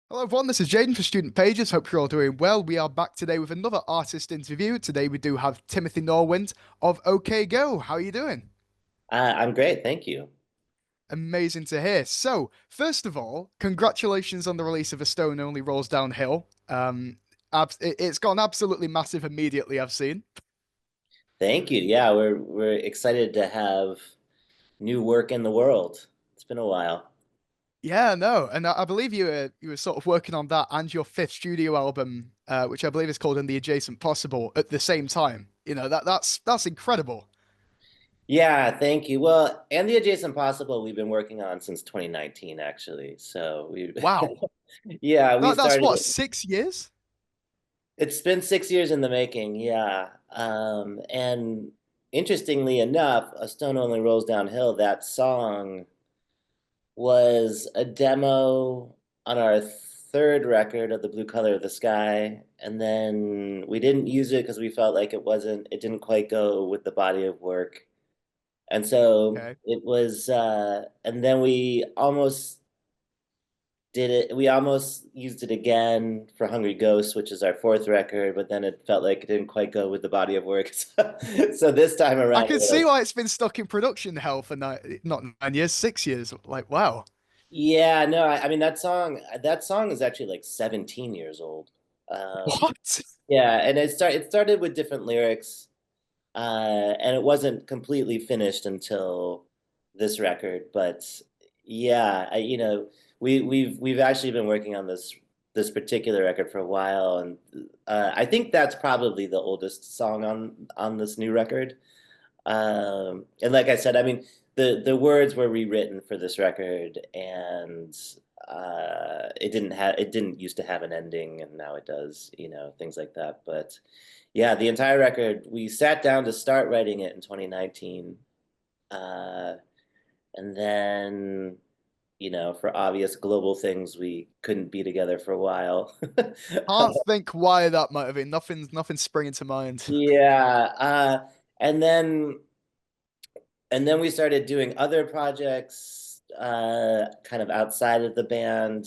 Hello everyone, this is Jaden for Student Pages. Hope you're all doing well. We are back today with another artist interview. Today we do have Timothy Norwind of OK Go. How are you doing? I'm great, thank you. Amazing to hear. So, first of all, congratulations on the release of A Stone Only Rolls Downhill. It's gone absolutely massive immediately, I've seen. Thank you. Yeah, we're excited to have new work in the world. It's been a while. Yeah, no, and I believe you were sort of working on that and your fifth studio album, which I believe is called In the Adjacent Possible, at the same time. That's incredible. Yeah, thank you. Well, and the Adjacent Possible we've been working on since 2019, actually. So we, Wow. yeah, we That's started. what, 6 years? It's been 6 years in the making. Yeah, and interestingly enough, A Stone Only Rolls Downhill. That song was a demo on our third record of The Blue Color of the Sky. And then we didn't use it because we felt like it didn't quite go with the body of work. And so Okay. it was, and then we almost used it again for Hungry Ghost, which is our fourth record, but then it felt like it didn't quite go with the body of work. So this time I around, can we're see like, why it's been stuck in production hell for not 9 years, 6 years. Like, wow. yeah, no, I mean that song is actually like 17 years old. Um, What? yeah, and it started with different lyrics, and it wasn't completely finished until this record. But yeah, we've actually been working on this particular record for a while, and I think that's probably the oldest song on this new record. And like I said, I mean, the words were rewritten for this record, and it didn't used to have an ending, and now it does, things like that. But yeah, the entire record, we sat down to start writing it in 2019, uh, and then for obvious global things, we couldn't be together for a while. Can't think why that might have been. Nothing's springing to mind. Yeah, and then. And then we started doing other projects kind of outside of the band.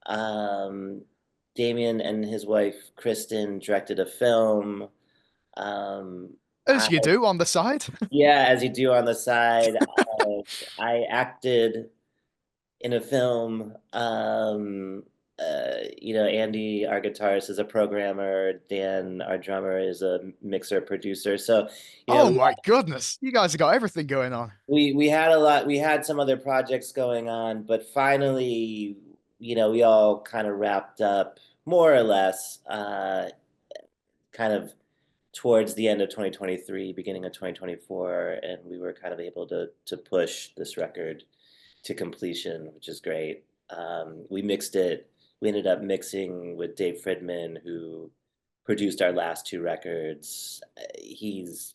Um, Damien and his wife Kristen directed a film. I, As you do on the side. yeah, as you do on the side, I acted in a film. Andy, our guitarist, is a programmer. Dan, our drummer, is a mixer producer. So, Oh we my goodness. You guys have got everything going on. we had a lot. We had some other projects going on, but finally, we all kind of wrapped up more or less, kind of towards the end of 2023, beginning of 2024, and we were kind of able to push this record to completion, which is great. We mixed it. We ended up mixing with Dave Fridman, who produced our last two records. He's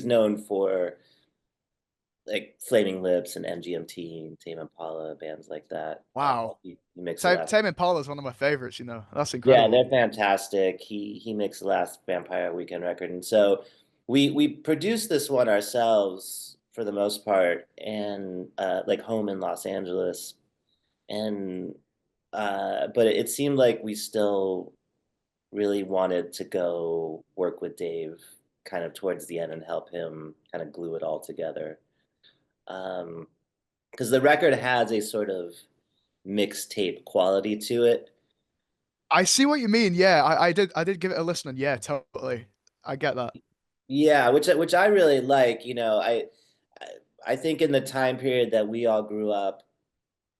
known for like Flaming Lips and MGMT and Tame Impala, bands like that. Wow. He makes the Tame, last. Tame Impala is one of my favorites, you know. That's Yeah, incredible. they're fantastic. He makes the last Vampire Weekend record, and so we produced this one ourselves for the most part, and like home in Los Angeles, and but it seemed like we still really wanted to go work with Dave kind of towards the end and help him kind of glue it all together. Um, because the record has a sort of mixtape quality to it. I see what you mean. Yeah, I did give it a listen, and yeah, totally. I get that. Yeah, which I really like. I think in the time period that we all grew up,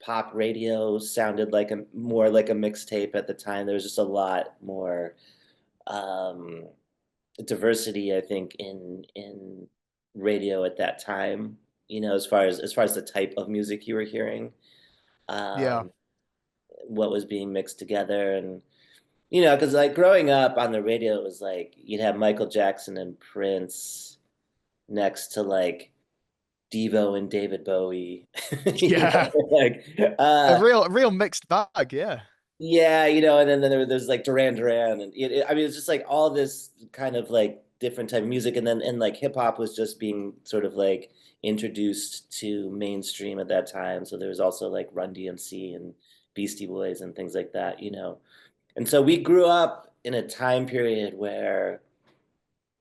pop radio sounded like a more like a mixtape at the time. There was just a lot more um, diversity, I think, in radio at that time. As far as the type of music you were hearing, Yeah. um, what was being mixed together, and because like growing up on the radio, it was like you'd have Michael Jackson and Prince next to like Devo and David Bowie. Yeah. Like A real mixed bag, yeah. yeah, and then there's like Duran Duran, and I mean it's just like all this kind of like different type of music, and then like hip hop was just being sort of like introduced to mainstream at that time. So there was also like Run DMC and Beastie Boys and things like that, you know. And so we grew up in a time period where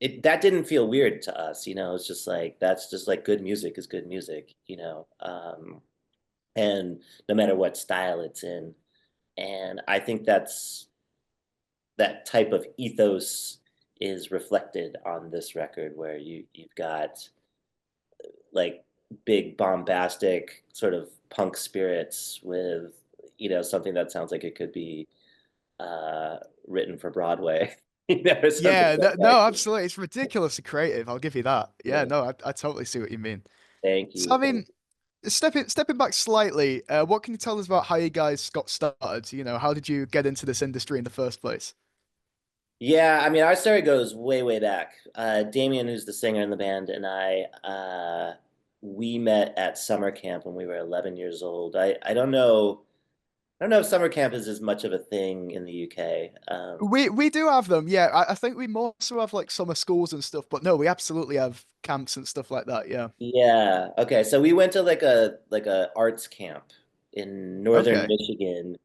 it that didn't feel weird to us, you know. It's just like that's just like good music is good music, you know. And no matter what style it's in. And I think that type of ethos is reflected on this record where you've got like big bombastic sort of punk spirits with something that sounds like it could be uh written for Broadway, or something Yeah, like no, that. absolutely. It's ridiculously creative. I'll give you that. Yeah, Yeah. no, I totally see what you mean. Thank So, you. I mean, stepping back slightly, what can you tell us about how you guys got started? You know, how did you get into this industry in the first place? Yeah, I mean, our story goes way, way back. Damien, who's the singer in the band, and we met at summer camp when we were 11 years old. I don't know if summer camp is as much of a thing in the UK. We do have them, yeah. I think we more so have like summer schools and stuff, but no, we absolutely have camps and stuff like that. Yeah. Yeah. Okay. So we went to like a arts camp in northern Okay. Michigan.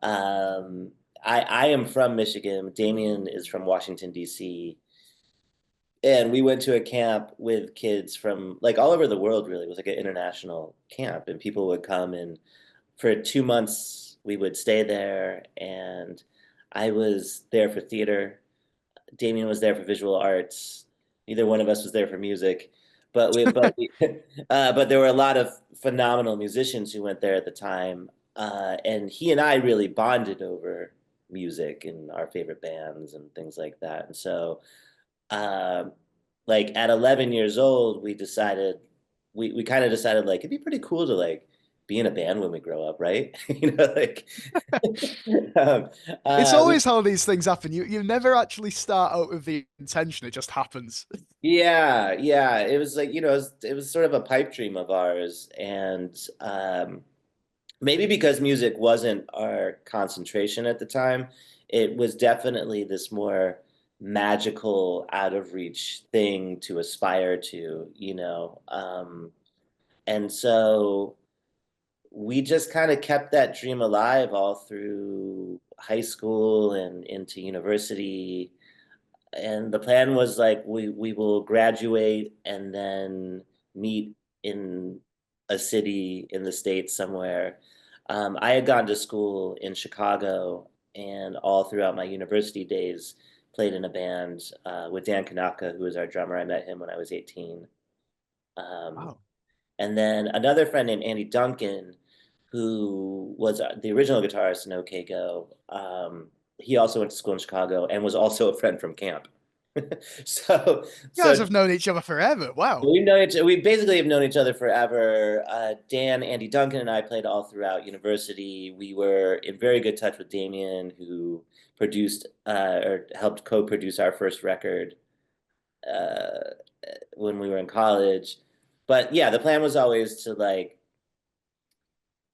Um, I am from Michigan. Damien is from Washington, D.C. And we went to a camp with kids from like all over the world, really. It was like an international camp, and people would come, and for 2 months we would stay there. And I was there for theater. Damien was there for visual arts. Neither one of us was there for music, but there were a lot of phenomenal musicians who went there at the time, and he and I really bonded over music and our favorite bands and things like that. And so, um, like at 11 years old, we kind of decided like it'd be pretty cool to like be in a band when we grow up, right? Like um, It's we always how these things happen. You never actually start out with the intention, it just happens. Yeah, yeah. It was like, it was sort of a pipe dream of ours. And maybe because music wasn't our concentration at the time, it was definitely this more magical, out of reach thing to aspire to, you know. And so we just kind of kept that dream alive all through high school and into university. And the plan was like we will graduate and then meet in a city in the States somewhere. I had gone to school in Chicago, and all throughout my university days played in a band with Dan Kanaka, who was our drummer. I met him when I was 18. Um, Wow. and then another friend named Andy Duncan, who was the original guitarist in OK Go. He also went to school in Chicago and was also a friend from camp. So, You guys so have known each other forever. Wow. we basically have known each other forever. Dan, Andy Duncan, and I played all throughout university. We were in very good touch with Damien, who produced or helped co-produce our first record uh, when we were in college. But yeah, the plan was always to like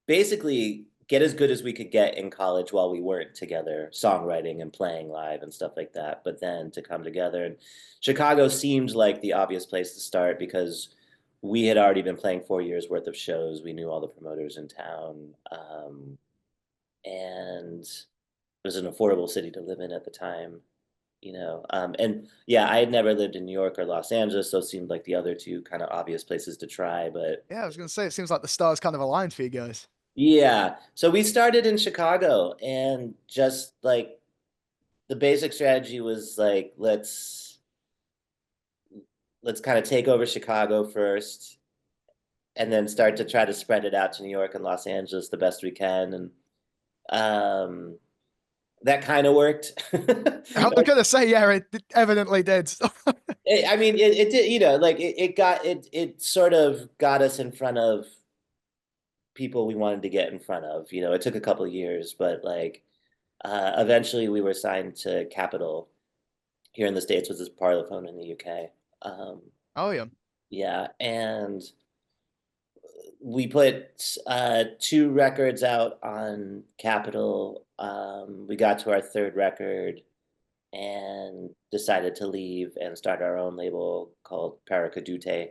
basically get as good as we could get in college while we weren't together, songwriting and playing live and stuff like that. But then to come together, and Chicago seemed like the obvious place to start because we had already been playing 4 years worth of shows. We knew all the promoters in town, and it was an affordable city to live in at the time. And yeah, I had never lived in New York or Los Angeles, so it seemed like the other two kind of obvious places to try. But Yeah, I was gonna say it seems like the stars kind of aligned for you guys. yeah, so we started in Chicago, and just like the basic strategy was like let's kind of take over Chicago first, and then start to try to spread it out to New York and Los Angeles the best we can. And um that kind of worked. I was gonna say, yeah, it evidently did. I mean, it did, like it sort of got us in front of people we wanted to get in front of. It took a couple of years, but like eventually we were signed to Capitol here in the States, which is Parlophone in the UK. Um, Oh yeah. yeah, and we put two records out on Capitol. We got to our third record and decided to leave and start our own label called Paracadute.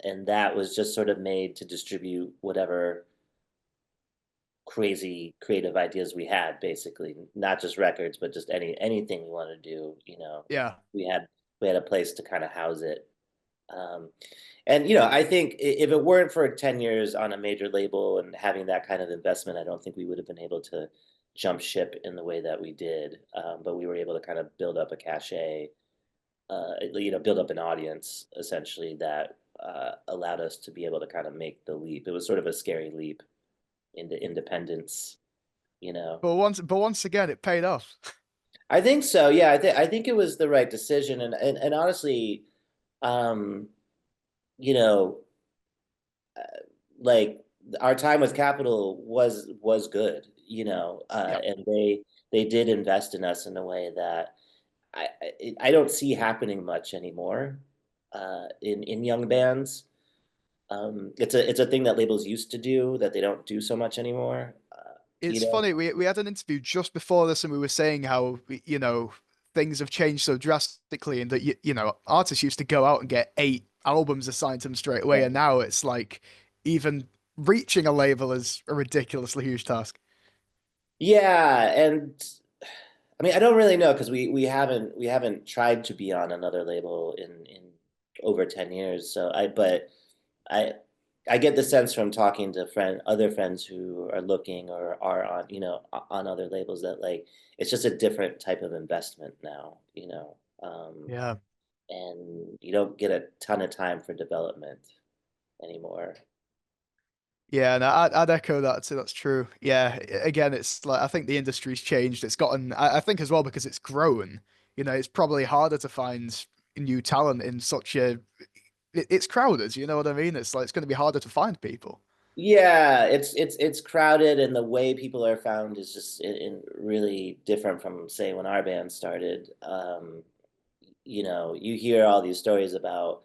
And that was just sort of made to distribute whatever crazy creative ideas we had, basically, not just records, but just anything we wanted to do. Yeah. We had we had a place to kind of house it. Um, and I think if it weren't for 10 years on a major label and having that kind of investment, I don't think we would have been able to jump ship in the way that we did. But we were able to kind of build up a cachet, build up an audience essentially that allowed us to be able to kind of make the leap. It was sort of a scary leap into independence, you know. But once again, it paid off. I think so. Yeah, I think it was the right decision, and honestly, um, you know, like our time with Capital was good, Yeah. and they did invest in us in a way that I don't see happening much anymore in young bands. It's a thing that labels used to do that they don't do so much anymore. It's funny. We had an interview just before this, and we were saying how things have changed so drastically, and that artists used to go out and get 8 albums assigned to them straight away, and now it's like even reaching a label is a ridiculously huge task. Yeah, and I mean I don't really know because we haven't tried to be on another label in over 10 years. So I I get the sense from talking to other friends who are looking or are on, on other labels that like it's just a different type of investment now, Yeah. and you don't get a ton of time for development anymore. Yeah, no, I'd echo that too. That's true. Yeah, again, it's like I think the industry's changed. It's gotten, I think as well because it's grown. It's probably harder to find new talent in such a. It's crowded. You know what I mean? It's like it's going to be harder to find people. Yeah, it's crowded, and the way people are found is just really different from say when our band started. You hear all these stories about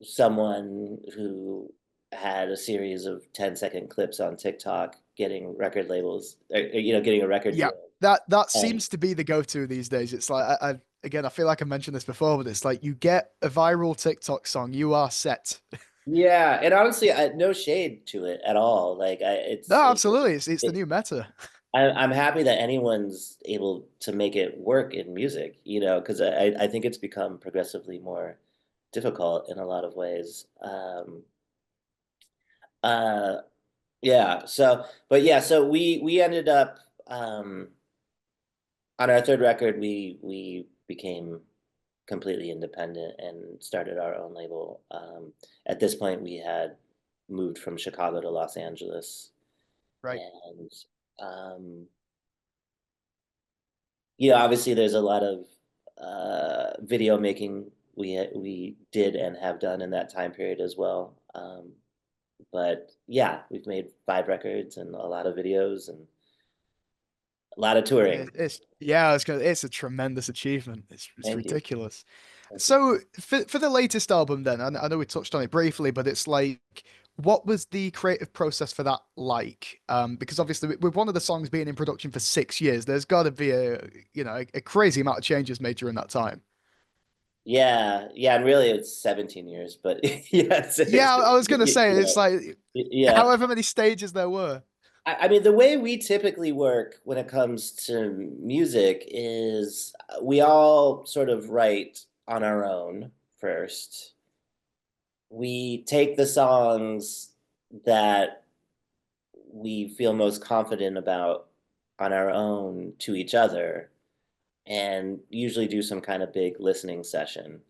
someone who had a series of 10-second clips on TikTok getting record labels, getting a record Yeah, deal. that And seems to be the go-to these days. It's like I again, I feel like I mentioned this before, but it's like you get a viral TikTok song, you are set. yeah, and honestly, no shade to it at all. Like No, absolutely, it's the new meta. I'm happy that anyone's able to make it work in music, because I think it's become progressively more difficult in a lot of ways. Uh, yeah. But yeah, so we ended up on our third record, we became completely independent and started our own label. At this point, we had moved from Chicago to Los Angeles, Right. and um, yeah, obviously there's a lot of video making we did and have done in that time period as well. But yeah, we've made 5 records and a lot of videos and a lot of touring. It's yeah, it's a tremendous achievement. It's Thank you. ridiculous. Thank you. So for the latest album, then I know we touched on it briefly, but it's like, what was the creative process for that like? Because obviously with one of the songs being in production for 6 years, there's got to be a crazy amount of changes made during that time. Yeah, yeah, and really it's 17 years, but yeah, Yeah, I was gonna say it's like yeah. however many stages there were. I mean, the way we typically work when it comes to music is we all sort of write on our own first. We take the songs that we feel most confident about on our own to each other and usually do some kind of big listening session.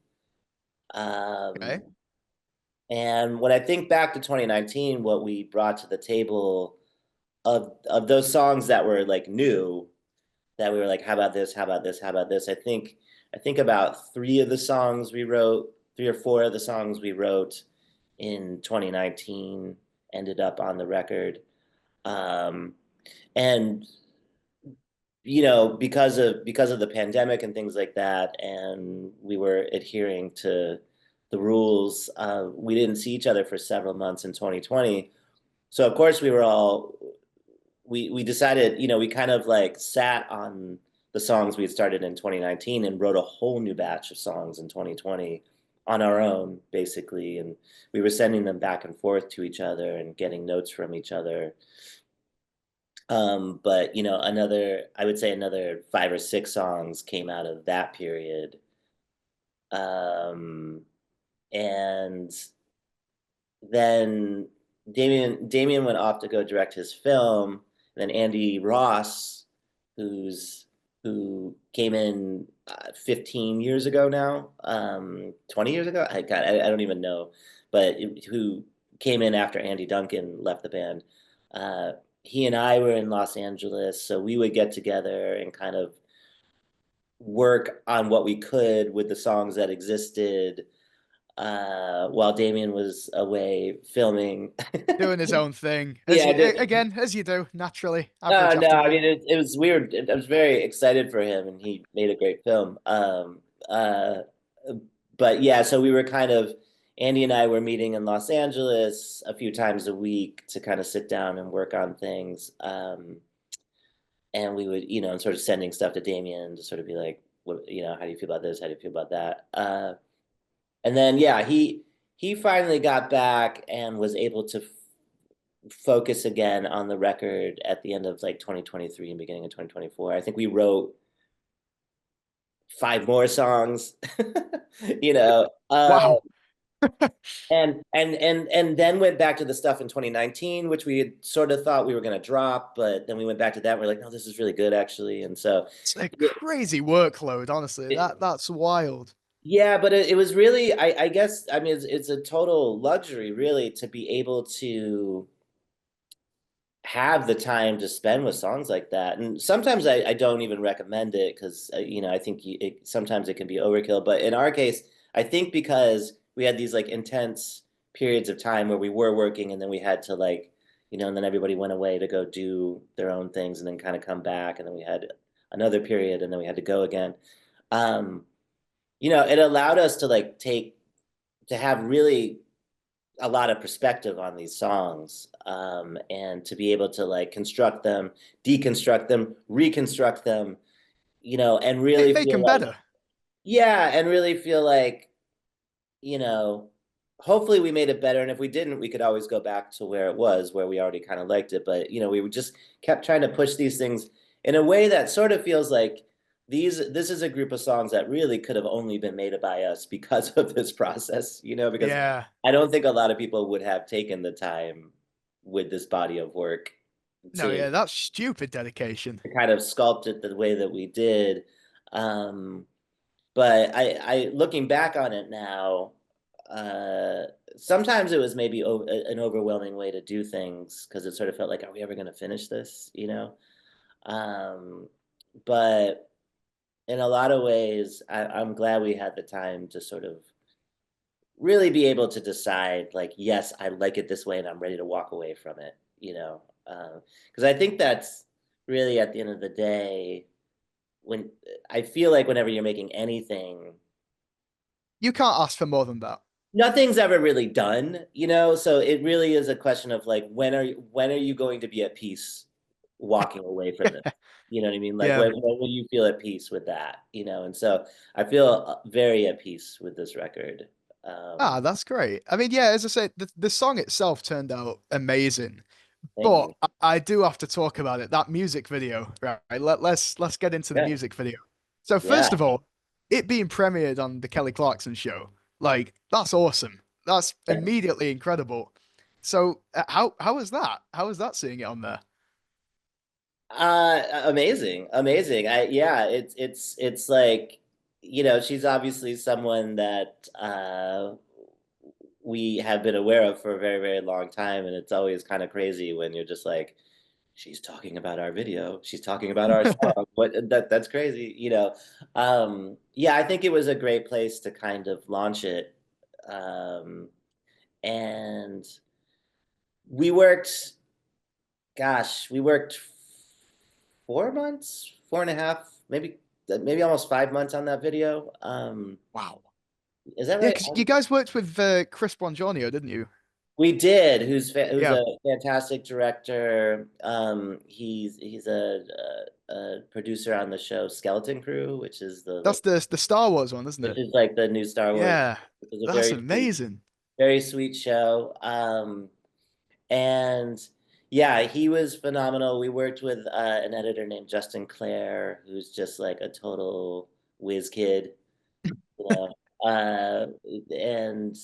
Okay. Um, and when I think back to 2019, what we brought to the table of those songs that were like new, that we were like, how about this? How about this? How about this? I think about 3 or 4 of the songs we wrote in 2019 ended up on the record. Um, and because of the pandemic and things like that, and we were adhering to the rules, we didn't see each other for several months in 2020. So of course we decided, we kind of like sat on the songs we had started in 2019 and wrote a whole new batch of songs in 2020 on our own, basically, and we were sending them back and forth to each other and getting notes from each other. But I would say another 5 or 6 songs came out of that period. Um, and then Damien went off to go direct his film. And then Andy Ross, who came in 15 years ago now, 20 years ago. I don't even know, but who came in after Andy Duncan left the band. Uh, he and I were in Los Angeles, so we would get together and kind of work on what we could with the songs that existed while Damien was away filming. Doing his own thing, as Yeah, you again as you do naturally, average no, after I all. mean it was weird. I was very excited for him, and he made a great film. But yeah, so we were kind of Andy and I were meeting in Los Angeles a few times a week to kind of sit down and work on things. And we would, and sort of sending stuff to Damien to sort of be like, what, how do you feel about this? How do you feel about that? And then yeah, he finally got back and was able to focus again on the record at the end of like 2023 and beginning of 2024. I think we wrote 5 more songs, you know, Wow. and then went back to the stuff in 2019, which we had sort of thought we were going to drop, but then we went back to that. And we're like, no, this is really good actually. And so, It's a it, crazy workload, honestly. it, That's wild. yeah, but it was really, I guess, I mean, it's a total luxury really to be able to have the time to spend with songs like that. And sometimes I don't even recommend it because I think sometimes it can be overkill. But in our case, I think because we had these like intense periods of time where we were working and then we had to like, and then everybody went away to go do their own things and then kind of come back and then we had another period and then we had to go again. Um, it allowed us to like to have really a lot of perspective on these songs, and to be able to like construct them, deconstruct them, reconstruct them, and really Make feel them like, better. yeah, and really feel like, you know, hopefully we made it better. And if we didn't, we could always go back to where it was, where we already kind of liked it. But, we would just kept trying to push these things in a way that sort of feels like this is a group of songs that really could have only been made by us because of this process, because Yeah. I don't think a lot of people would have taken the time with this body of work No, to yeah, that's stupid dedication. kind of sculpt it the way that we did. Um, but looking back on it now, uh, sometimes it was maybe an overwhelming way to do things because it sort of felt like, are we ever going to finish this? Um, but in a lot of ways, I'm glad we had the time to sort of really be able to decide, like, yes, I like it this way, and I'm ready to walk away from it. Because I think that's really at the end of the day when I feel like whenever you're making anything, You can't ask for more than that. nothing's ever really done, so it really is a question of like when are you going to be at peace walking away from this? You know what I mean? Like Yeah. when will you feel at peace with that? And so I feel very at peace with this record. Ah, um that's great. I mean, yeah, as I said, the song itself turned out amazing. Thank But you. I do have to talk about it. That music video, right? Let's get into the Yeah, music video. So yeah. first of all, it being premiered on the Kelly Clarkson show, like that's awesome. That's immediately incredible. So how was that? How was that seeing it on there? Amazing, amazing. Yeah, it's like, she's obviously someone that we have been aware of for a very, very long time, and it's always kind of crazy when you're just like, she's talking about our video, she's talking about our song. That's crazy, Yeah, I think it was a great place to kind of launch it. And we worked, gosh, we worked 4 months, 4.5, maybe almost 5 months on that video. Wow. Is that Yeah, right? because you guys worked with Chris Bongiorno, didn't you? We did. Who's Yeah. a fantastic director. He's a a producer on the show Skeleton Crew, which is the That's like the Star Wars one, isn't which it? is like the new Star Wars. Yeah, It was a that's amazing. very sweet show. And yeah, he was phenomenal. We worked with an editor named Justin Clare, who's just like a total whiz kid, you know. And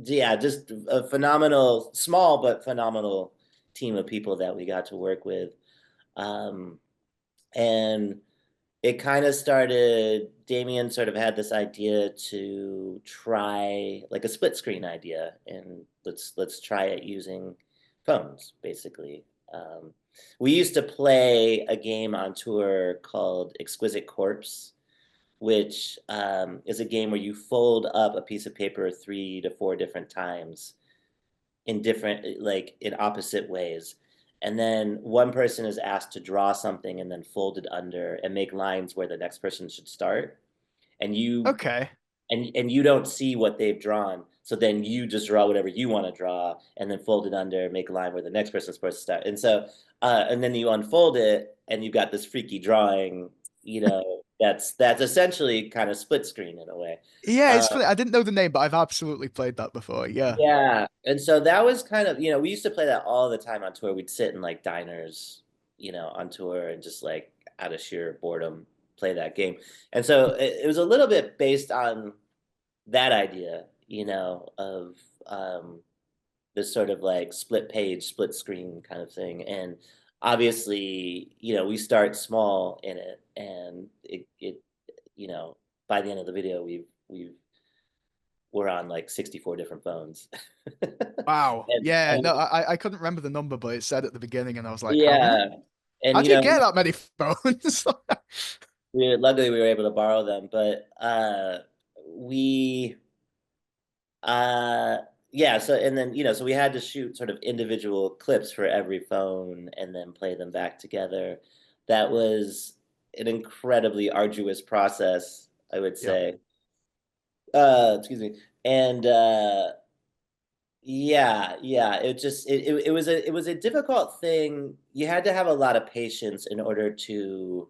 yeah, just a phenomenal, small but phenomenal team of people that we got to work with. Um, and it kind of started, Damien sort of had this idea to try like a split screen idea, and let's try it using phones, basically. We used to play a game on tour called Exquisite Corpse, which is a game where you fold up a piece of paper 3 to 4 different times in different, like in opposite ways. And then one person is asked to draw something and then fold it under and make lines where the next person should start. And you Okay. and you don't see what they've drawn. So then you just draw whatever you want to draw and then fold it under, make a line where the next person's supposed to start. And so and then you unfold it and you've got this freaky drawing, that's essentially kind of split screen in a way. Yeah, Uh, it's funny. I didn't know the name, but I've absolutely played that before. Yeah. Yeah. And so that was kind of, we used to play that all the time on tour. We'd sit in like diners, on tour and just like out of sheer boredom play that game. And so it was a little bit based on that idea, of this sort of like split page, split screen kind of thing. And obviously, we start small in it and you know, by the end of the video, we're on like 64 different phones. Wow. And, Yeah. and No, I couldn't remember the number, but it said at the beginning, and I was like, how many? yeah, and How do you get that many phones? luckily we were able to borrow them, but we uh yeah, so and then so we had to shoot sort of individual clips for every phone and then play them back together. That was an incredibly arduous process, I would Yeah. say. Excuse me. And yeah, yeah. It was a difficult thing. You had to have a lot of patience in order to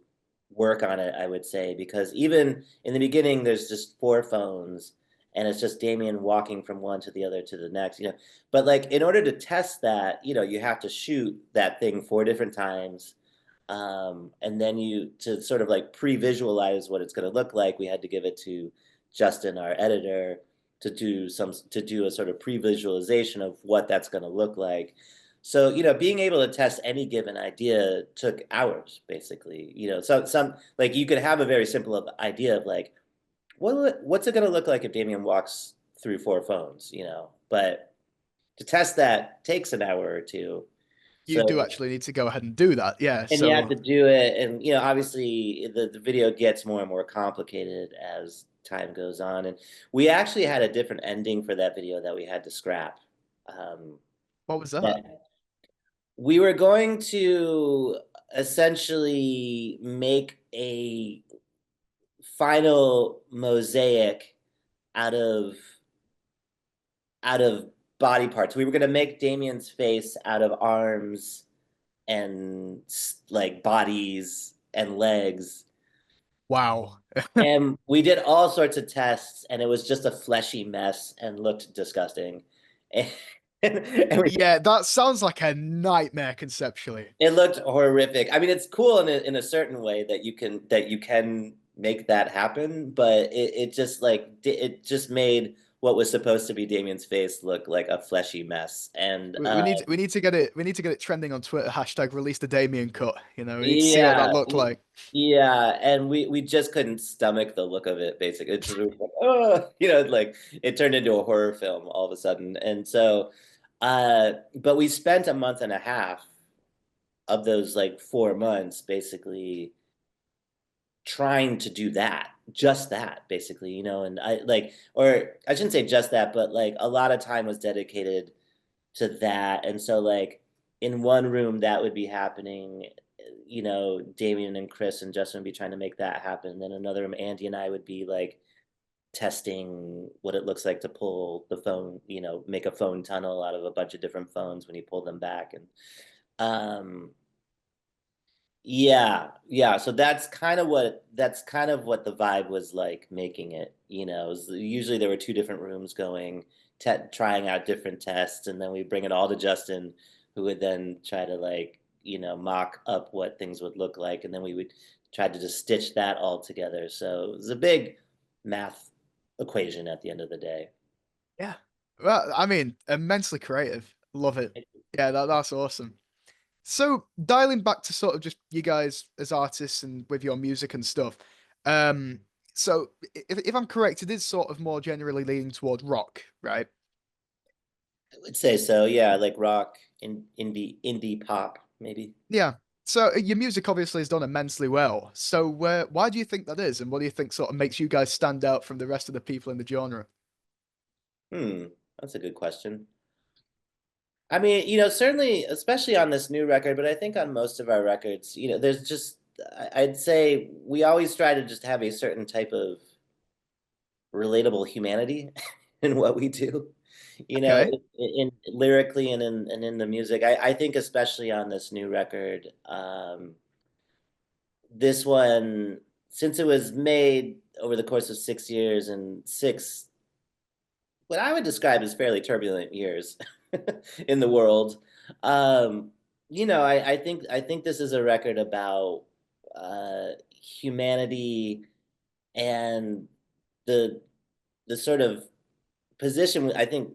work on it, I would say, because even in the beginning, there's just 4 phones, and it's just Damien walking from one to the other to the next. But like in order to test that, you have to shoot that thing 4 different times, and then to sort of like pre-visualize what it's going to look like. We had to give it to Justin, our editor, to do a sort of pre-visualization of what that's going to look like. So, being able to test any given idea took hours, basically. Some like you could have a very simple idea of like, what's it going to look like if Damien walks through 4 phones, but to test that takes an hour or two. You do So, actually need to go ahead and do that. Yeah. and you have So to do it, and obviously the video gets more and more complicated as time goes on, and we actually had a different ending for that video that we had to scrap. Um, what was that? that we were going to essentially make a final mosaic out of out of body parts. We were going to make Damien's face out of arms and like bodies and legs. Wow. And we did all sorts of tests, and it was just a fleshy mess and looked disgusting. And Yeah, that sounds like a nightmare conceptually. it looked horrific. I mean, it's cool in a certain way that you can make that happen, but it just made what was supposed to be Damien's face look like a fleshy mess. And We need to get it trending on Twitter. Hashtag release the Damien cut. We need to see what that yeah, looked like. yeah, and we just couldn't stomach the look of it. Basically, it's just like, oh, like it turned into a horror film all of a sudden. And so, but we spent a month and a half of those like 4 months basically trying to do that, just that, basically. And I like, or I shouldn't say just that, but like a lot of time was dedicated to that. And so like in one room that would be happening, Damien and Chris and Justin would be trying to make that happen. Then another room, Andy and I would be like testing what it looks like to pull the phone, make a phone tunnel out of a bunch of different phones when you pull them back. And um Yeah, yeah. So that's kind of what the vibe was like making it. Usually there were two different rooms going, te trying out different tests, and then we bring it all to Justin, who would then try to like, mock up what things would look like, and then we would try to just stitch that all together. So it was a big math equation at the end of the day. Yeah. Well, I mean, immensely creative. Love it. Yeah, that's awesome. So dialing back to sort of just you guys as artists and with your music and stuff. Um, so if I'm correct, it is sort of more generally leaning toward rock, right? I would say so. Yeah, like rock, indie pop, maybe. Yeah. So your music obviously has done immensely well. So why do you think that is, and what do you think sort of makes you guys stand out from the rest of the people in the genre? Hmm, that's a good question. I mean, certainly, especially on this new record, but I think on most of our records, there's just, I'd say we always try to just have a certain type of relatable humanity in what we do, Okay. in lyrically and in the music. I think especially on this new record, this one, since it was made over the course of 6 years and six what I would describe as fairly turbulent years in the world. Um, I think this is a record about humanity and the the sort of position I think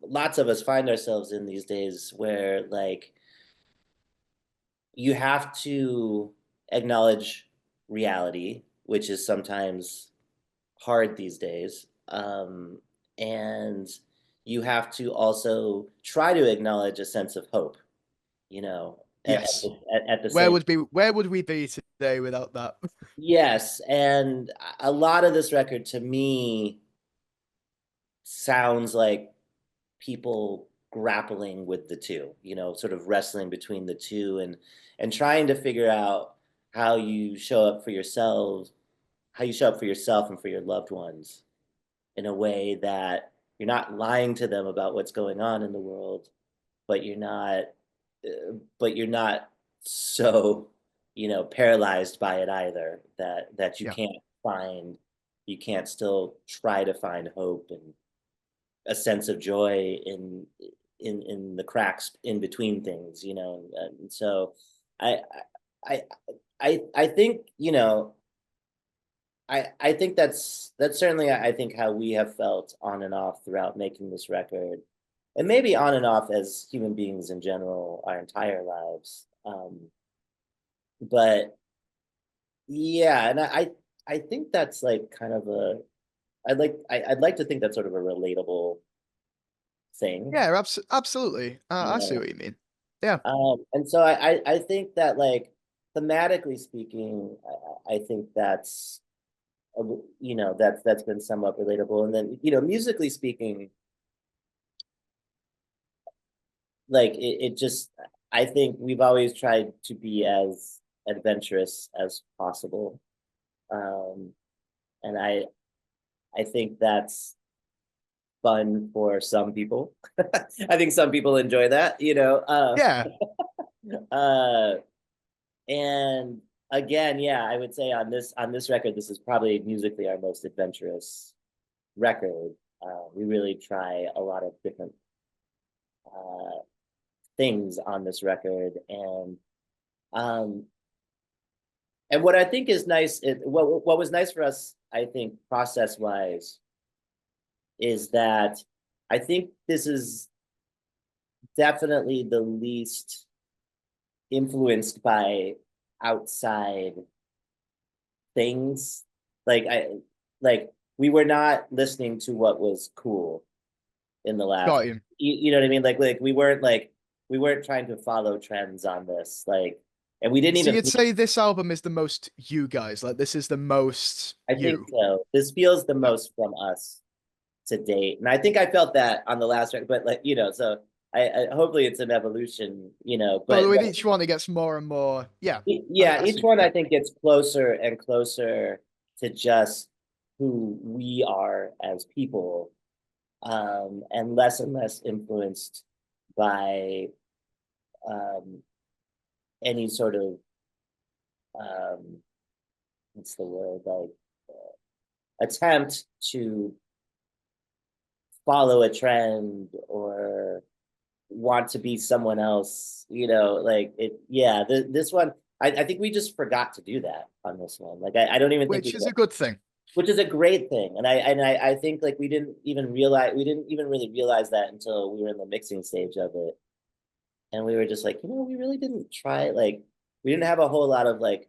lots of us find ourselves in these days, where like you have to acknowledge reality, which is sometimes hard these days. And you have to also try to acknowledge a sense of hope, Yes. at the same. Where would we be today without that? Yes, and a lot of this record to me sounds like people grappling with the two, sort of wrestling between the two, and trying to figure out how you show up for yourselves, how you show up for yourself and for your loved ones in a way that you're not lying to them about what's going on in the world, but you're not so paralyzed by it either, that Yeah. you can't still try to find hope and a sense of joy in the cracks in between things, and so I I I think I think that's certainly, I think, how we have felt on and off throughout making this record, and maybe on and off as human beings in general our entire lives. But yeah, and I think that's like kind of I'd like to think that's sort of a relatable thing, Yeah, absolutely. you I see know. what you mean. Yeah. And so I think that, like, thematically speaking, I think that's been somewhat relatable, and then musically speaking, like it just, I think we've always tried to be as adventurous as possible, um and I think that's fun for some people. I think some people enjoy that, Yeah. uh and again, yeah, I would say on this record, this is probably musically our most adventurous record. We really try a lot of different uh things on this record, um and what I think is nice, what was nice for us, I think, process wise, is that I think this is definitely the least influenced by outside things. Like like we were not listening to what was cool in the last. Got you. You know what I mean? Like we weren't trying to follow trends on this. Like, and we didn't So even. you'd say this album is the most you guys, like this is the most I think you. so. This feels the Yeah. most from us to date, and I think I felt that on the last record. But, like, so I hopefully it's an evolution. But But with each one, it gets more and more. Yeah. yeah, I each see. one I Yeah. think gets closer and closer to just who we are as people, and less influenced by, um, any sort of um, what's the word, like attempt to follow a trend or want to be someone else, like it, yeah, this one, I think we just forgot to do that on this one. Like, I don't even think we, which is a good thing. which is a great thing. And I think like we didn't even really realize that until we were in the mixing stage of it. And we were just like, we really didn't try, like, we didn't have a whole lot of like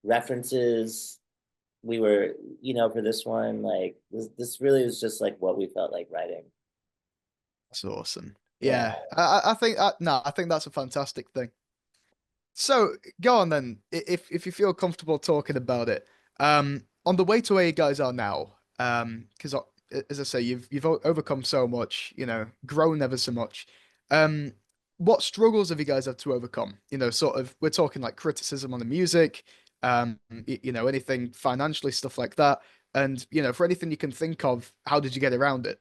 references. We were, for this one, like this really is just like what we felt like writing. That's awesome. Yeah. Yeah, I think no, I think that's a fantastic thing. So go on then, if you feel comfortable talking about it. On the way to where you guys are now, because as I say, you've overcome so much, grown ever so much. Um, what struggles have you guys had to overcome? Sort of, we're talking like criticism on the music, anything financially, stuff like that. And for anything you can think of, how did you get around it?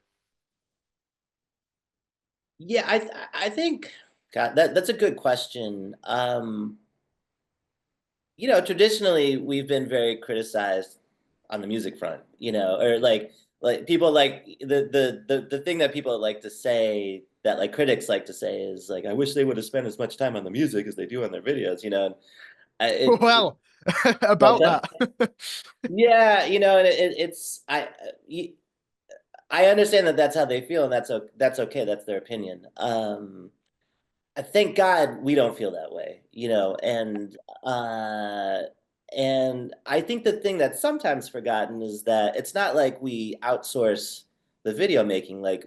Yeah, I think, God, that's a good question. Traditionally we've been very criticized on the music front, or like people like the thing that people like to say, that like critics like to say, is like, I wish they would have spent as much time on the music as they do on their videos, And Well, what's about that? that. Yeah, and it's I understand that that's how they feel, and that's okay. That's their opinion. Thank God we don't feel that way, uh and I think the thing that's sometimes forgotten is that it's not like we outsource the video making. Like,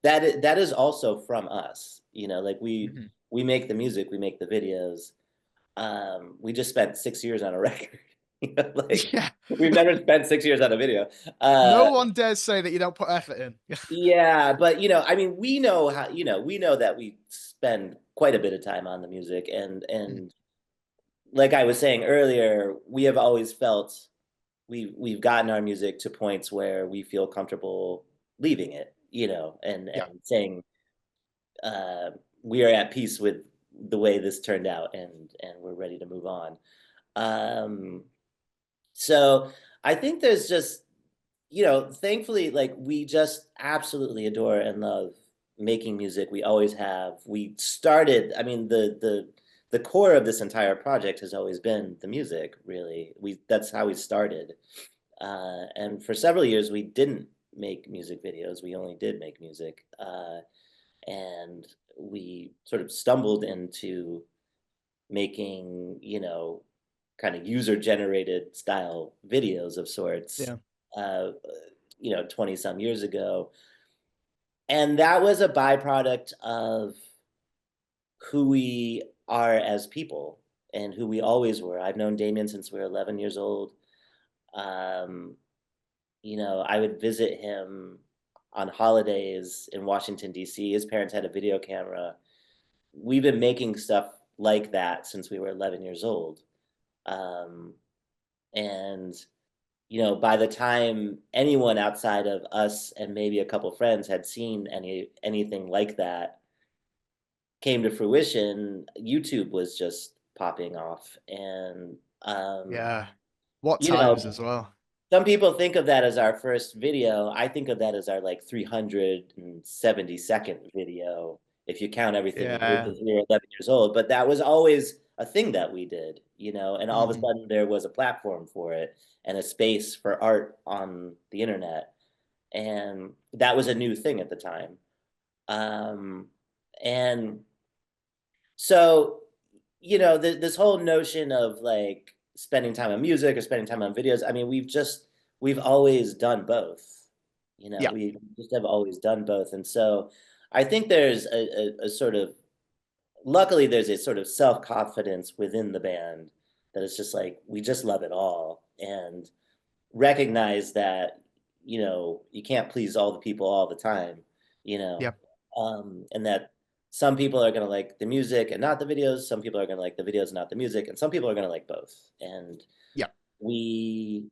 that is also from us, like Mhm. we make the music, we make the videos. We just spent 6 years on a record. Like, Yeah. we've never spent 6 years on a video. No uh one dares say that you don't put effort in. Yeah, but I mean, we know how, we know that we spend quite a bit of time on the music, and like I was saying earlier, we have always felt we've gotten our music to points where we feel comfortable leaving it, and Yeah. saying, uh, we are at peace with the way this turned out, and we're ready to move on. Um, so I think there's just, thankfully, like, we just absolutely adore and love making music. We always have. We started, I mean, the core of this entire project has always been the music, really. That's how we started. And for several years we didn't make music videos. We only did make music. And we sort of stumbled into making, kind of user generated style videos of sorts, Yeah. uh, 20 some years ago. And that was a byproduct of who we are as people and who we always were. I've known Damien since we were 11 years old. Um, I would visit him on holidays in Washington, D.C. His parents had a video camera. We've been making stuff like that since we were 11 years old. Um, and by the time anyone outside of us and maybe a couple friends had seen anything like that came to fruition, YouTube was just popping off. And Yeah. What you know, times as well. some people think of that as our first video. I think of that as our like 370-second video, if you count everything we did Yeah. because we were 11 years old. But that was always a thing that we did, and all of a Mhm. sudden there was a platform for it and a space for art on the internet. And that was a new thing at the time. Um, and so, this whole notion of like spending time on music or spending time on videos, I mean, we've always done both. Yeah. We just have always done both. And so I think there's a sort of, luckily, there's a sort of self-confidence within the band that it's just like, we just love it all and recognize that, you can't please all the people all the time, you know, Yeah. and that some people are going to like the music and not the videos. Some people are going to like the videos, not the music, and some people are going to like both. And Yeah. we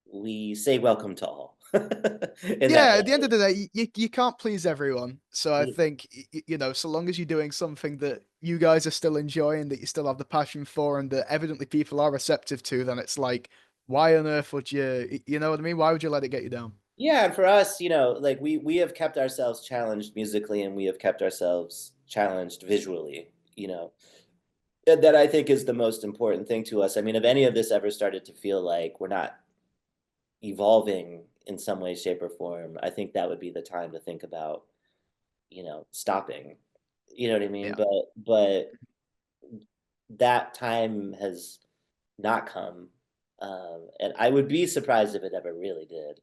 we say welcome to all in that Yeah, at the end way. of the day, you can't please everyone. So I think so long as you're doing something that you guys are still enjoying, that you still have the passion for, and that evidently people are receptive to, then it's like, why on earth would you know what I mean? Why would you let it get you down? Yeah, and for us, like we have kept ourselves challenged musically, and we have kept ourselves challenged visually, and that I think is the most important thing to us. I mean, if any of this ever started to feel like we're not evolving in some way, shape, or form, I think that would be the time to think about, stopping. You know what I mean? Yeah. But that time has not come. And I would be surprised if it ever really did.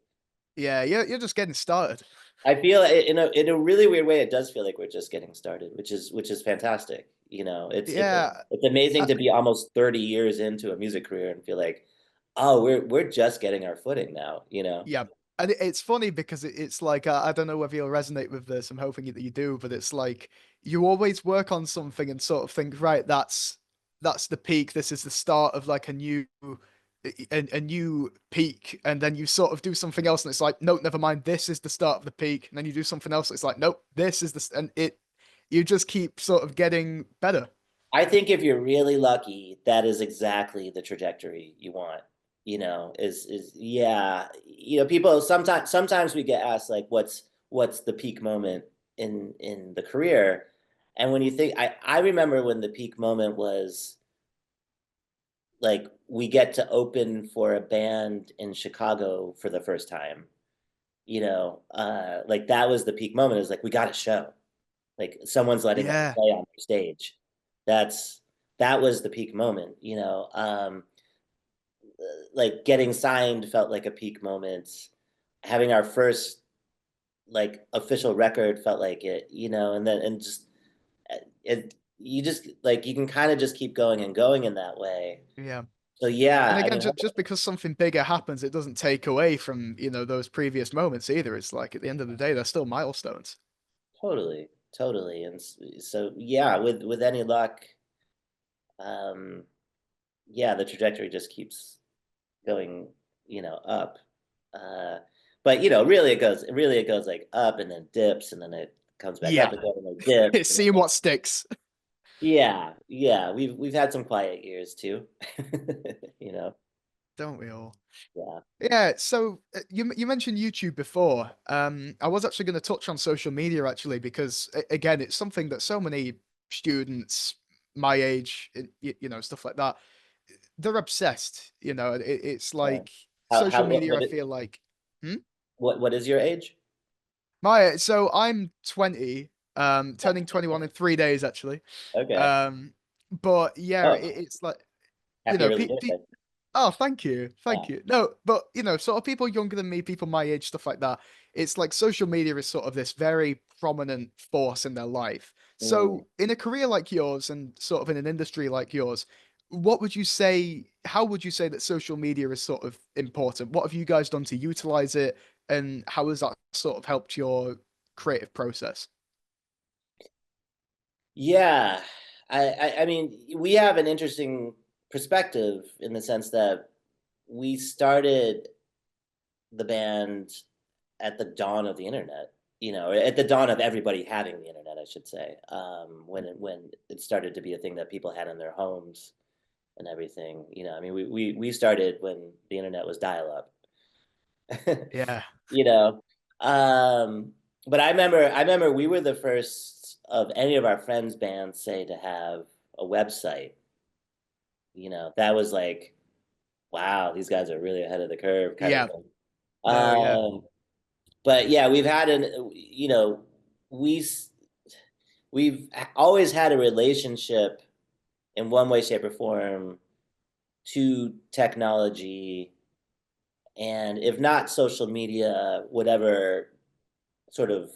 Yeah, you're just getting started. I feel in a really weird way, it does feel like we're just getting started, which is fantastic. Yeah. It's amazing I, to be almost 30 years into a music career and feel like, oh, we're just getting our footing now. Yeah. And it's funny because it's like, I don't know whether you'll resonate with this. I'm hoping that you do, but it's like you always work on something and sort of think, right, that's the peak. This is the start of like a new peak. And then you sort of do something else and it's like, nope, never mind. This is the start of the peak. And then you do something else. It's like, nope, this is and you just keep sort of getting better. I think if you're really lucky, that is exactly the trajectory you want. Is yeah. People sometimes we get asked like, what's the peak moment in the career, and when you think, I remember when the peak moment was like we get to open for a band in Chicago for the first time. Like that was the peak moment. Is like we got a show, like someone's letting us Yeah. play on their stage. That's that was the peak moment. Like getting signed felt like a peak moment. Having our first like official record felt like it. And just it you just like you can kind of just keep going and going in that way. Yeah. So yeah, And I again, mean, just because something bigger happens, it doesn't take away from, those previous moments either. It's like at the end of the day, they're still milestones. totally, totally. And so yeah, with any luck, um yeah, the trajectory just keeps going, up. Uh, but really it goes like up and then dips and then it comes back up Yeah. again and then dips. It's seeing what sticks. Yeah, yeah, we've had some quiet years too. You know, Don't we all? yeah, Yeah, so you mentioned YouTube before. I was actually going to touch on social media actually because again, it's something that so many students my age, stuff like that, they're obsessed. It's yeah. like How social how media. I feel like. Hmm? what is your age? So I'm 20, Oh, turning 21 in 3 days actually. okay. Um, but yeah, Oh, it's like, you happy know, early birthday. oh, thank you, Yeah. thank you. No, but sort of people younger than me, people my age, stuff like that. It's like social media is sort of this very prominent force in their life. Mm. So in a career like yours and sort of in an industry like yours, what would you say? How would you say that social media is sort of important? What have you guys done to utilize it, and how has that sort of helped your creative process? Yeah, I mean, we have an interesting perspective in the sense that we started the band at the dawn of the internet, at the dawn of everybody having the internet, I should say, when it started to be a thing that people had in their homes and everything. I mean, we started when the internet was dial up. Yeah, you know. Um, but I remember we were the first of any of our friends' bands, say, to have a website. That was like, wow, these guys are really ahead of the curve, kind of yeah, thing. no, yeah, But yeah, we've had we s- we've always had a relationship in one way, shape, or form to technology, and if not social media, whatever sort of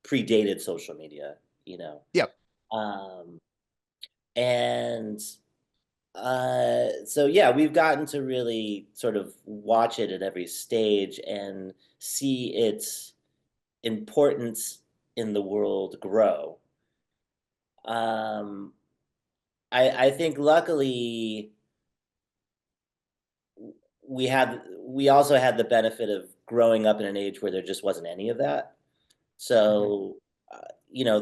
predated social media, you know. yeah. Um, and so yeah, we've gotten to really sort of watch it at every stage and see its importance in the world grow. Um, I think luckily we also had the benefit of growing up in an age where there just wasn't any of that. Mhm. So,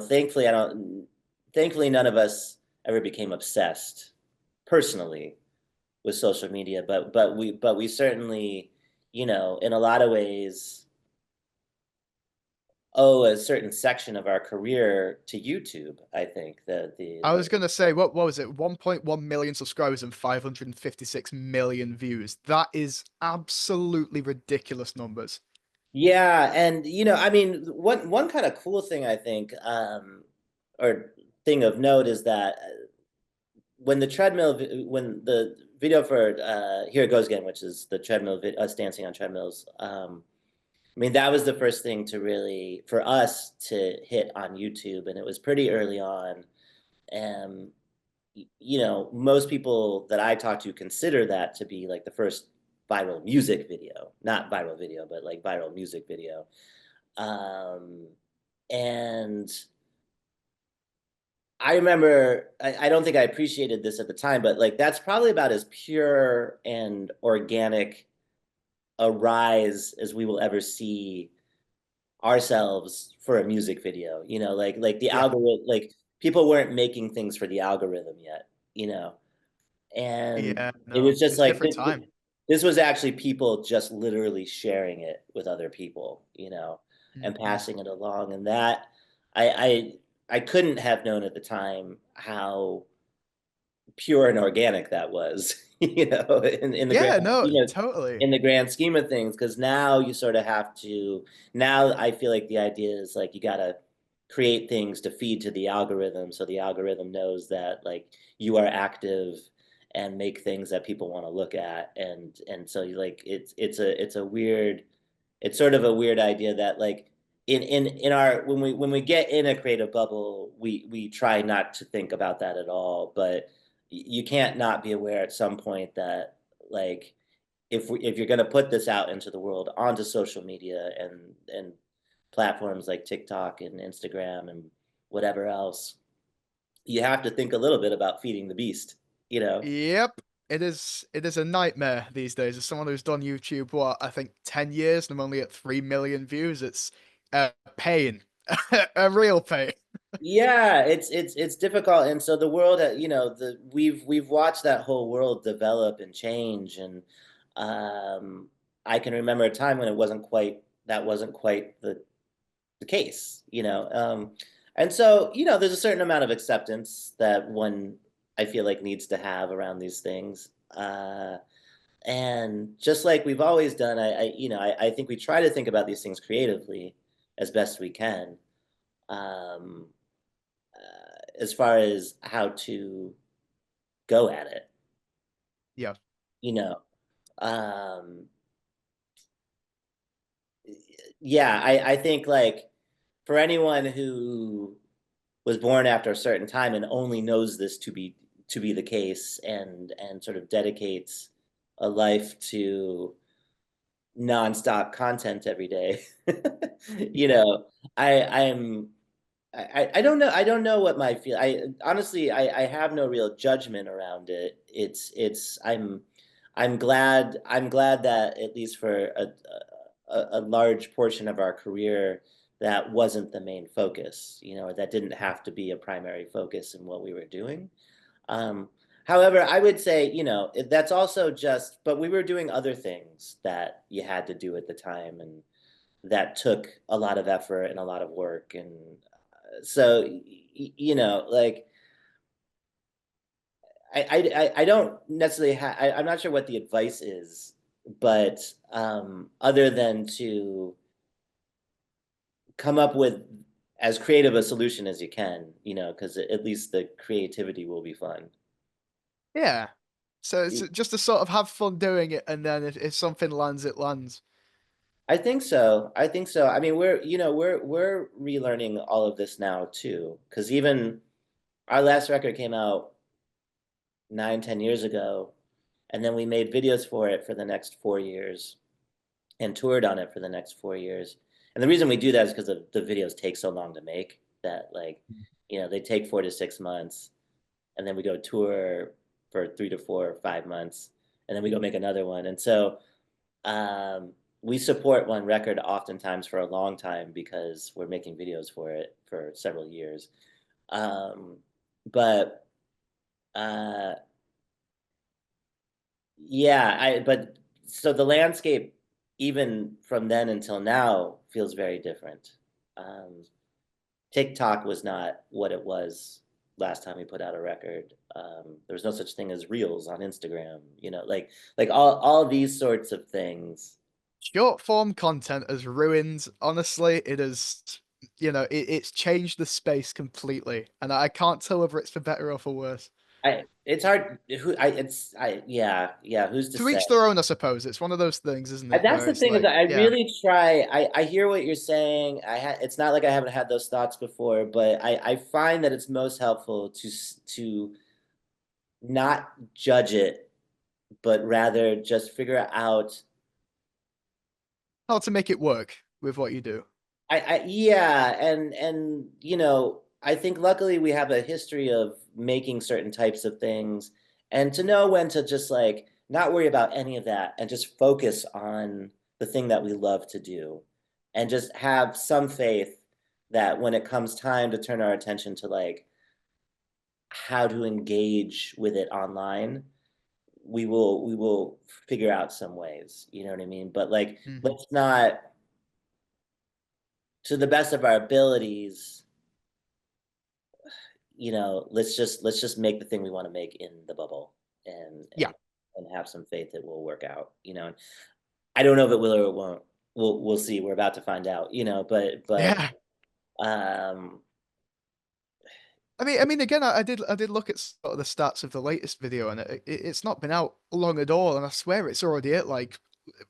thankfully, I don't. thankfully none of us ever became obsessed personally with social media, but we certainly, in a lot of ways owe a certain section of our career to YouTube. I think I was gonna say, what was it? 1.1 million subscribers and 556 million views. That is absolutely ridiculous numbers. yeah, and I mean, one kind of cool thing I think, or thing of note is that when the video for Here It Goes Again, which is the treadmill, us dancing on treadmills. I mean, that was the first thing to really, for us to hit on YouTube, and it was pretty early on. And most people that I talk to consider that to be like the first viral music video, not viral video, but like viral music video. Um, and I remember, I don't think I appreciated this at the time, but like that's probably about as pure and organic a rise as we will ever see ourselves for a music video. Like the Yeah, algorithm, like people weren't making things for the algorithm yet, you know. And yeah, it no, was just it's a like different time. this was actually people just literally sharing it with other people, and Mhm. passing it along. And that I couldn't have known at the time how pure and organic that was, in the grand Yeah, no, totally. in the grand scheme of things. Because now you sort of have to. Now I feel like the idea is like you gotta create things to feed to the algorithm, so the algorithm knows that like you are active and make things that people want to look at, and so you like it's a weird, it's sort of a weird idea that like in our when we get in a creative bubble, we try not to think about that at all, but you can't not be aware at some point that like if you're going to put this out into the world onto social media and platforms like TikTok and Instagram and whatever else, you have to think a little bit about feeding the beast, you know? Yep. It is a nightmare these days. As someone who's done YouTube, what, I think 10 years and I'm only at 3 million views, it's a pain. A real pain. Yeah, it's difficult, and so the world, we've watched that whole world develop and change, and um, I can remember a time when it wasn't quite the case, and so there's a certain amount of acceptance that one I feel like needs to have around these things, and just like we've always done, I think we try to think about these things creatively as best we can. Um, as far as how to go at it. Yeah. You know, um, yeah, I think like for anyone who was born after a certain time and only knows this to be the case and sort of dedicates a life to nonstop content every day, you Yeah. know, I'm I don't know. I don't know what my feel. I honestly, I have no real judgment around it. I'm glad that at least for a large portion of our career, that wasn't the main focus. Or that didn't have to be a primary focus in what we were doing. Um, However, I would say, that's also just, but we were doing other things that you had to do at the time, and that took a lot of effort and a lot of work, and so like I don't necessarily I'm not sure what the advice is, but other than to come up with as creative a solution as you can, because at least the creativity will be fun. Yeah. So it's just to sort of have fun doing it, and then if something lands, it lands. I think so. I think so. I mean, we're relearning all of this now too, because even our last record came out 9, 10 years ago, and then we made videos for it for the next 4 years and toured on it for the next 4 years. And the reason we do that is because the videos take so long to make that, like, they take 4 to 6 months, and then we go tour for 3 to 4 or 5 months, and then we go make another one. And so um, we support one record oftentimes for a long time because we're making videos for it for several years. Um, but uh, yeah, but so the landscape, even from then until now, feels very different. Um, TikTok was not what it was last time we put out a record. There was no such thing as reels on Instagram, like all these sorts of things. Short form content has ruined, honestly, it has, it's changed the space completely. And I can't tell whether it's for better or for worse. It's hard. Yeah. Who's to To say? each their own, I suppose. It's one of those things, isn't it? That's Where the it's thing is like, that I yeah, really try. I hear what you're saying. It's not like I haven't had those thoughts before, but I find that it's most helpful to not judge it, but rather just figure out. how to make it work with what you do. Yeah, and I think luckily we have a history of making certain types of things, and to know when to just like not worry about any of that and just focus on the thing that we love to do, and just have some faith that when it comes time to turn our attention to like how to engage with it online, we will figure out some ways, you know what I mean? But like Hmm. let's not, to the best of our abilities, let's just make the thing we want to make in the bubble, and Yeah. have some faith it will work out. I don't know if it will or it won't. We'll see. We're about to find out. But Yeah. um, I mean, again, I did look at sort of the stats of the latest video, and it's not been out long at all, and I swear it's already at like,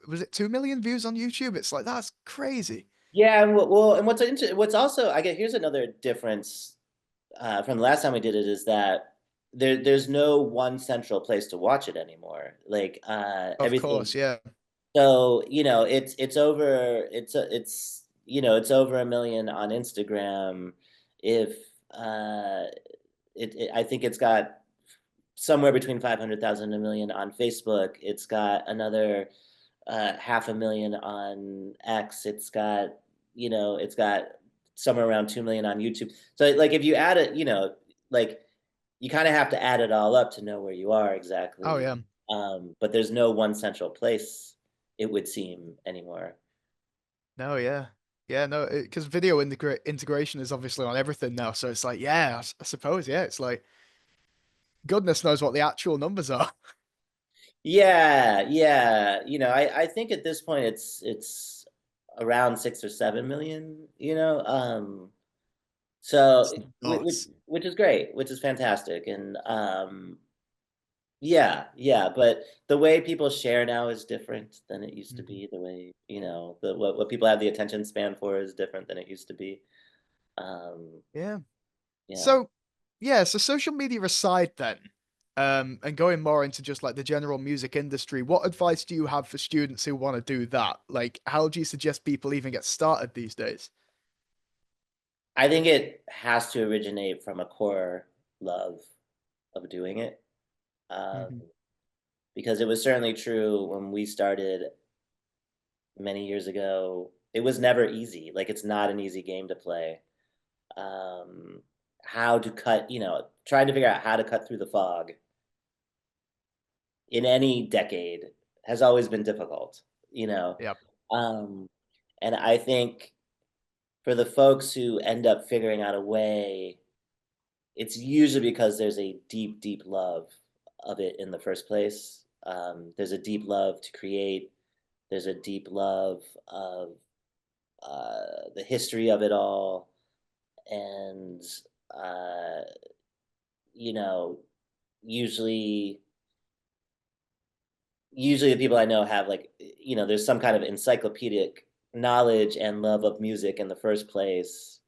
was it 2 million views on YouTube? It's like that's crazy. yeah, and well, and what's also I get here's another difference from the last time we did it is that there's no one central place to watch it anymore. Like Of everything. course, yeah. So, it's over 1 million on Instagram. If I think it's got somewhere between 500,000 and 1 million on Facebook. It's got another 500,000 on X. It's got somewhere around 2 million on YouTube. So like if you add it, like you kind of have to add it all up to know where you are Oh exactly. yeah. But there's no one central place, it would seem, anymore. No, yeah. Yeah, no, because video integration is obviously on everything now, so it's like, yeah, I suppose, yeah, it's like goodness knows what the actual numbers are. Yeah, yeah. I think at this point it's around 6 or 7 million. It's So nuts. which is great, which is fantastic, and yeah, yeah. But the way people share now is different than it used to Mhm. be. The way what people have the attention span for is different than it used to be. Um, Yeah. yeah. So, yeah, so social media aside then, and going more into just like the general music industry, what advice do you have for students who want to do that? Like, how do you suggest people even get started these days? I think it has to originate from a core love of doing it. Um, Hmm. because it was certainly true when we started many years ago. It was never easy. Like it's not an easy game to play. Um, how to cut, trying to figure out how to cut through the fog in any decade has always been difficult, you know. Yep. Um, and I think for the folks who end up figuring out a way, it's usually because there's a deep, deep love of it in the first place. There's a deep love to create. There's a deep love of the history of it all, and uh, you know, usually, usually the people I know have like, there's some kind of encyclopedic knowledge and love of music in the first place,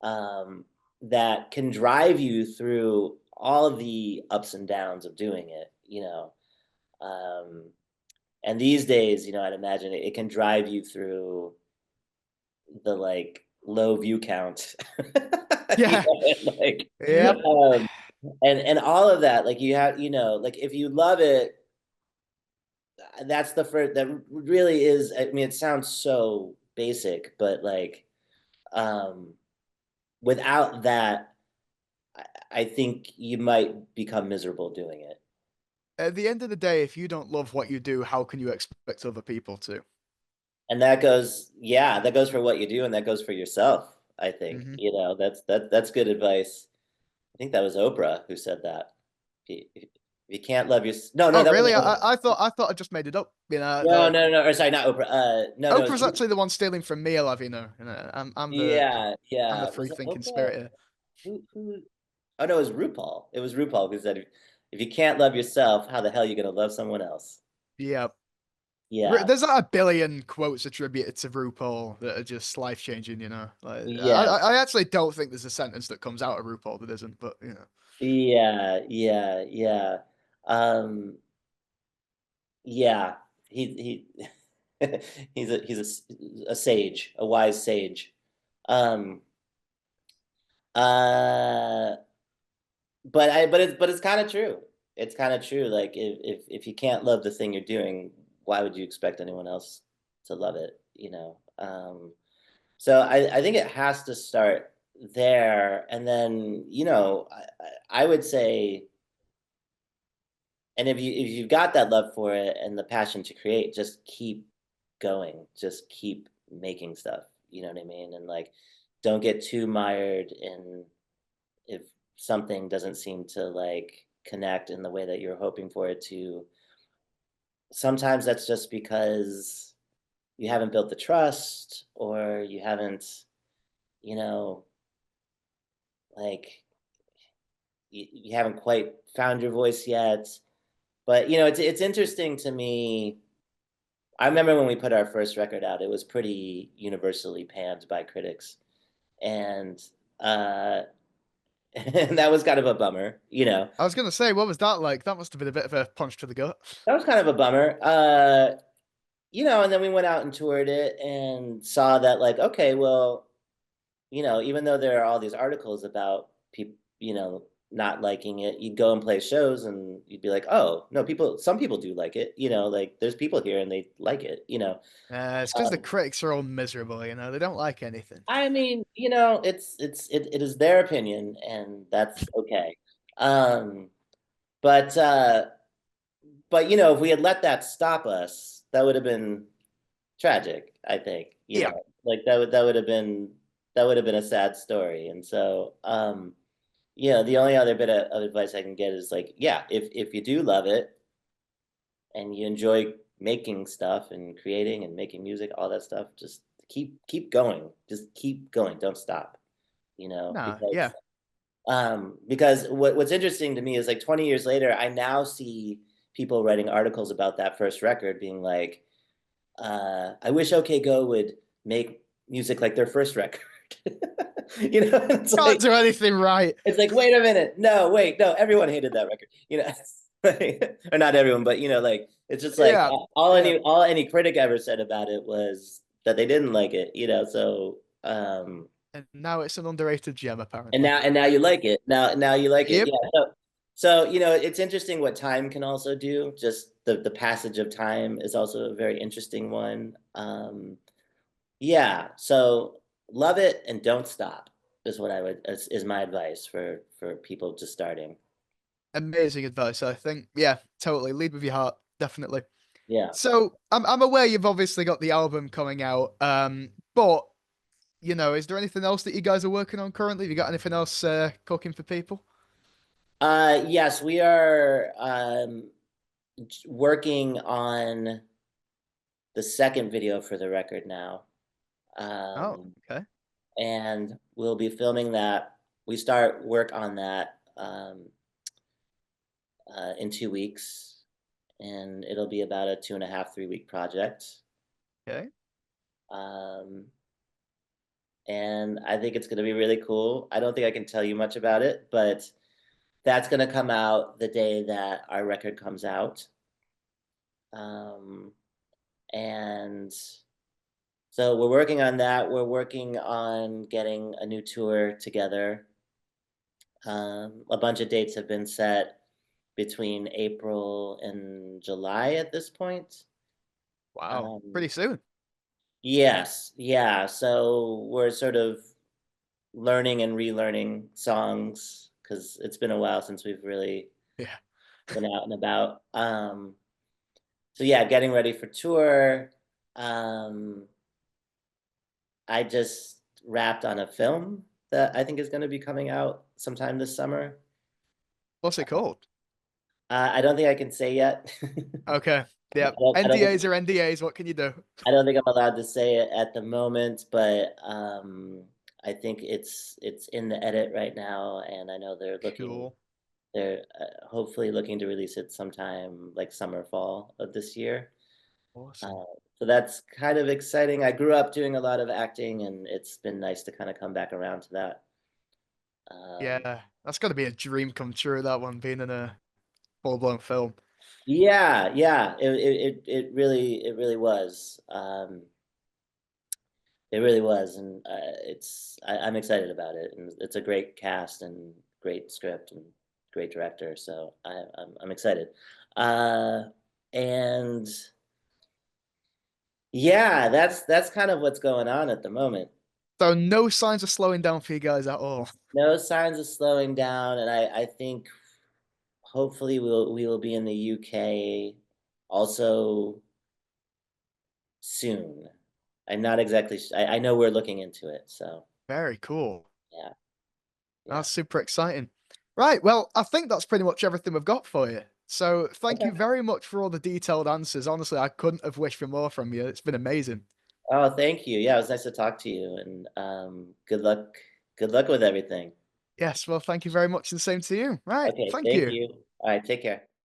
um, that can drive you through all of the ups and downs of doing it. Um, and these days, I'd imagine it can drive you through the like low view count, Yeah. like, Yep. and all of that. Like you have, like if you love it, that's the first. That really is. I mean, it sounds so basic, but like, um, without that. I think you might become miserable doing it. At the end of the day, if you don't love what you do, how can you expect other people to? And that goes, yeah, that goes for what you do, and that goes for yourself. I think, Hmm. that's good advice. I think that was Oprah who said that. If you can't love your, no, Oh, that really? was I thought I just made it up. no, no, no, or sorry, not Oprah. No, no, Oprah's actually the one stealing from me, Lavino. yeah, I'm the yeah. free Was it thinking Oprah? spirit here. Who? Oh no, it was RuPaul. It was RuPaul who said, if you can't love yourself, how the hell are you gonna love someone else? Yeah. Yeah, There's like a billion quotes attributed to RuPaul that are just life changing, Like yes, I actually don't think there's a sentence that comes out of RuPaul that isn't, but yeah, yeah, yeah. Um, yeah. He he's a sage, a wise sage. Um, uh, but it's kind of true. It's kind of true. Like if you can't love the thing you're doing, why would you expect anyone else to love it? So I think it has to start there, and then I would say, and if you've got that love for it and the passion to create, just keep going, just keep making stuff. You know what I mean? And like, don't get too mired in if something doesn't seem to like connect in the way that you're hoping for it to. Sometimes that's just because you haven't built the trust, or you haven't, you know, like you haven't quite found your voice yet. But it's interesting to me. I remember when we put our first record out, it was pretty universally panned by critics, and uh, and that was kind of a bummer. I was gonna say, what was that like? That must have been a bit of a punch to the gut. That was kind of a bummer. And then we went out and toured it and saw that, like, okay, well, even though there are all these articles about people, not liking it, you'd go and play shows and you'd be like, oh, no, some people do like it, like there's people here and they like it. It's because the critics are all miserable, they don't like anything. I mean, it is their opinion and that's okay. Um, but if we had let that stop us, that would have been tragic, I think. Yeah. Like that would have been a sad story. And so the only other bit of advice I can get is like, yeah, if you do love it and you enjoy making stuff and creating and making music, all that stuff, just keep going. Just keep going. Don't stop. Nah, Because yeah. what's interesting to me is like 20 years later, I now see people writing articles about that first record being like, I wish OK Go would make music like their first record. It's Can't like do anything right. wait a minute, no, wait, no, everyone hated that record, or not everyone, but like it's just like Yeah. all Yeah. any critic ever said about it was that they didn't like it, so And now it's an underrated gem, and apparently. now you like it. Now you like it. Yep. Yeah. So it's interesting what time can also do. Just the passage of time is also a very interesting one. Yeah. So love it and don't stop is what is my advice for people just starting. Amazing advice, I think. Yeah, totally. Lead with your heart, definitely. Yeah. So I'm aware you've obviously got the album coming out. But is there anything else that you guys are working on currently? Have you got anything else cooking for people? Yes, we are working on the second video for the record now. Oh, Um, okay. and we'll be filming that. We start work on that in 2 weeks, and it'll be about a 2.5, 3 week project. Okay. Um, and I think it's going to be really cool. I don't think I can tell you much about it, but that's going to come out the day that our record comes out. Um, and so we're working on that. We're working on getting a new tour together. A bunch of dates have been set between April and July at this point. Wow. Um, Pretty soon. yes, yeah. So we're sort of learning and relearning songs because it's been a while since we've really Yeah. been out and about. So yeah, getting ready for tour. Um, I just wrapped on a film that I think is going to be coming out sometime this summer. What's it called? I don't think I can say yet. Okay. Yeah. I don't think NDAs are NDAs. What can you do? I don't think I'm allowed to say it at the moment, but I think it's in the edit right now, and I know Cool. they're hopefully looking to release it sometime like summer fall of this year. Awesome. Uh, so that's kind of exciting. I grew up doing a lot of acting, and it's been nice to kind of come back around to that. Um, Yeah. That's got to be a dream come true, that one, being in a full-blown film. yeah, yeah, it really was. It really was, and I'm excited about it, and it's a great cast and great script and great director, so I'm excited. Uh, and yeah, that's kind of what's going on at the moment. So no signs of slowing down for you guys at all. No signs of slowing down, and I think hopefully we will be in the UK also soon. I'm not exactly. I know we're looking into it, so Very cool. yeah, yeah. That's super exciting. Right. Well, I think that's pretty much everything we've got for you. So thank you Okay. very much for all the detailed answers. Honestly, I couldn't have wished for more from you. It's been amazing. Oh, thank you. Yeah, it was nice to talk to you, and good luck. Good luck with everything. Yes. Well, thank you very much. And the same to you. Right. Okay, Thank thank you. you. All right, take care.